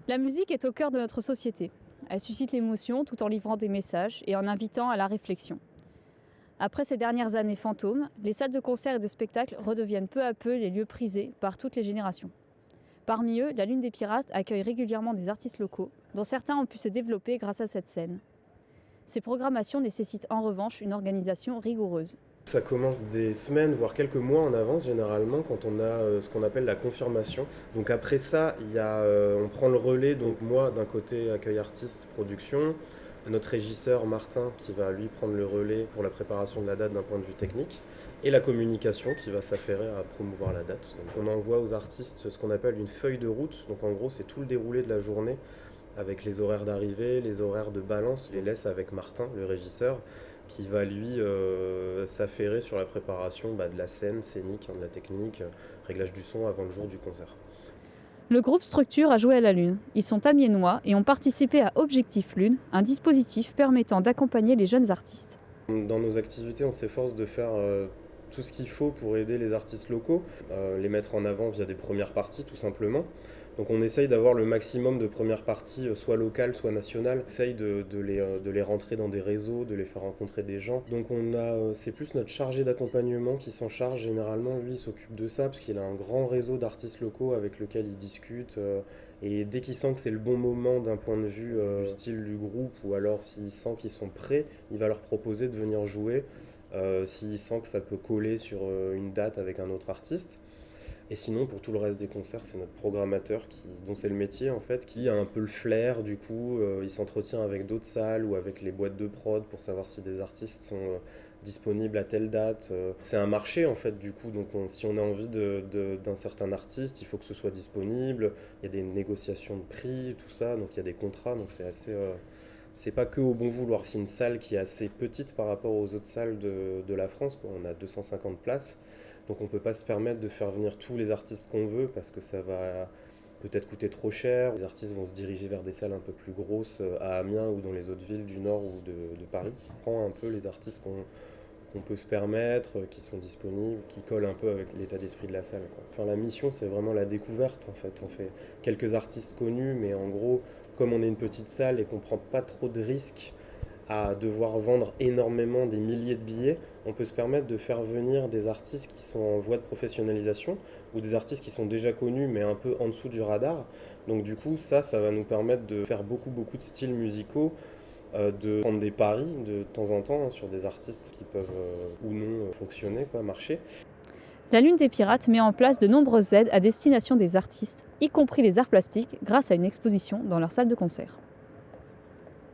La musique est au cœur de notre société. Elle suscite l'émotion tout en livrant des messages et en invitant à la réflexion. Après ces dernières années fantômes, les salles de concert et de spectacle redeviennent peu à peu les lieux prisés par toutes les générations. Parmi eux, la Lune des Pirates accueille régulièrement des artistes locaux, dont certains ont pu se développer grâce à cette scène. Ces programmations nécessitent en revanche une organisation rigoureuse. Ça commence des semaines, voire quelques mois en avance généralement quand on a ce qu'on appelle la confirmation. Donc après ça, on prend le relais, donc moi d'un côté accueil artiste, production, notre régisseur Martin qui va lui prendre le relais pour la préparation de la date d'un point de vue technique, et la communication qui va s'affairer à promouvoir la date. Donc on envoie aux artistes ce qu'on appelle une feuille de route, donc en gros c'est tout le déroulé de la journée avec les horaires d'arrivée, les horaires de balance, les laisse avec Martin, le régisseur, qui va lui s'affairer sur la préparation de la scène scénique, de la technique, réglage du son avant le jour du concert. Le groupe Structure a joué à la Lune. Ils sont amiénois et ont participé à Objectif Lune, un dispositif permettant d'accompagner les jeunes artistes. Dans nos activités, on s'efforce de faire tout ce qu'il faut pour aider les artistes locaux, les mettre en avant via des premières parties tout simplement. Donc on essaye d'avoir le maximum de premières parties, soit locales, soit nationales. On essaye de les rentrer dans des réseaux, de les faire rencontrer des gens. Donc c'est plus notre chargé d'accompagnement qui s'en charge généralement. Lui, il s'occupe de ça parce qu'il a un grand réseau d'artistes locaux avec lequel il discute. Et dès qu'il sent que c'est le bon moment d'un point de vue du style du groupe, ou alors s'il sent qu'ils sont prêts, il va leur proposer de venir jouer. S'il sent que ça peut coller sur une date avec un autre artiste. Et sinon, pour tout le reste des concerts, c'est notre programmateur, dont c'est le métier en fait, qui a un peu le flair. Du coup, il s'entretient avec d'autres salles ou avec les boîtes de prod pour savoir si des artistes sont disponibles à telle date. C'est un marché en fait, du coup. Donc, si on a envie d'un certain artiste, il faut que ce soit disponible. Il y a des négociations de prix, tout ça. Donc, il y a des contrats. Donc, c'est assez. C'est pas que au bon vouloir. C'est une salle qui est assez petite par rapport aux autres salles de la France, quoi. On a 250 places. Donc on ne peut pas se permettre de faire venir tous les artistes qu'on veut parce que ça va peut-être coûter trop cher. Les artistes vont se diriger vers des salles un peu plus grosses à Amiens ou dans les autres villes du Nord ou de Paris. On prend un peu les artistes qu'on peut se permettre, qui sont disponibles, qui collent un peu avec l'état d'esprit de la salle, quoi. Enfin, la mission, c'est vraiment la découverte en fait. On fait quelques artistes connus, mais en gros, comme on est une petite salle et qu'on ne prend pas trop de risques à devoir vendre énormément des milliers de billets, on peut se permettre de faire venir des artistes qui sont en voie de professionnalisation ou des artistes qui sont déjà connus mais un peu en dessous du radar. Donc du coup, ça va nous permettre de faire beaucoup de styles musicaux, de prendre des paris de temps en temps sur des artistes qui peuvent ou non fonctionner, marcher. La Lune des Pirates met en place de nombreuses aides à destination des artistes, y compris les arts plastiques, grâce à une exposition dans leur salle de concert.